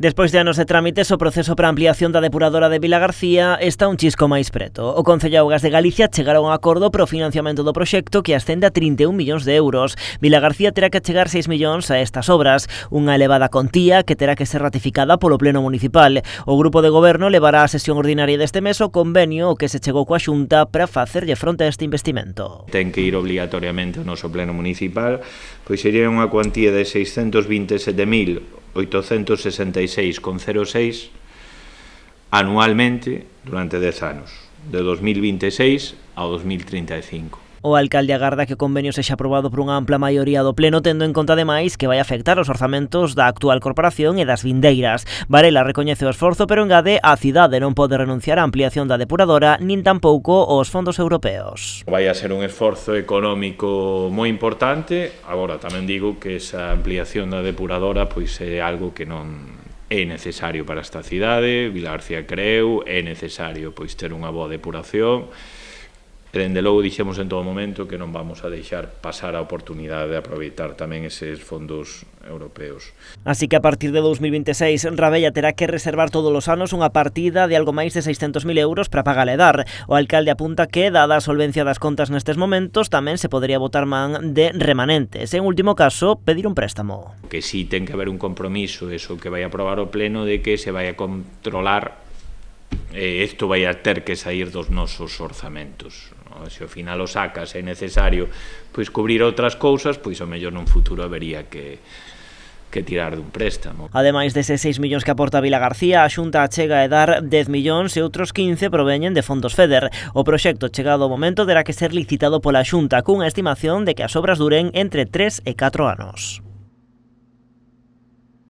Despois de anos de trámites, o proceso para a ampliación da depuradora de Vilagarcía está un chisco máis preto. O Concello de Augas de Galicia chegará a un acordo para o financiamento do proxecto que ascende a 31 millóns de euros. Vilagarcía terá que achegar 6 millóns a estas obras, unha elevada contía que terá que ser ratificada polo Pleno Municipal. O Grupo de Goberno levará a sesión ordinaria deste mes o convenio que se chegou coa Xunta para facerlle fronte a este investimento. Ten que ir obligatoriamente ao noso Pleno Municipal, pois sería unha cuantía de 627.866,06 anualmente durante 10 anos, de 2026 ao 2035. O alcalde agarda que o convenio sexa aprobado por unha ampla maioría do Pleno, tendo en conta ademais que vai afectar os orzamentos da actual corporación e das vindeiras. Varela recoñece o esforzo, pero engade a cidade non pode renunciar á ampliación da depuradora, nin tampouco aos fondos europeos. Vai a ser un esforzo económico moi importante. Agora tamén digo que esa ampliación da depuradora pois é algo que non é necesario para esta cidade. Vilagarcía creu, é necesario pois ter unha boa depuración. E dende logo dixemos en todo momento que non vamos a deixar pasar a oportunidade de aproveitar tamén eses fondos europeos. Así que a partir de 2026, Rabella terá que reservar todos os anos unha partida de algo máis de 600.000 euros para pagar e dar. O alcalde apunta que, dada a solvencia das contas nestes momentos, tamén se podería botar man de remanentes. En último caso, pedir un préstamo. Que si ten que haber un compromiso, eso que vai aprobar o Pleno, de que se vai a controlar isto vai a ter que sair dos nosos orzamentos. Se ao final o sacas é necesario pois cubrir outras cousas, pois ao mellor nun futuro habería que tirar dun préstamo. Ademais deses 6 millóns que aporta Vilagarcía, a Xunta achega a dar 10 millóns e outros 15 proveñen de fondos FEDER. O proxecto chegado ao momento terá que ser licitado pola Xunta cunha estimación de que as obras duren entre 3 e 4 anos.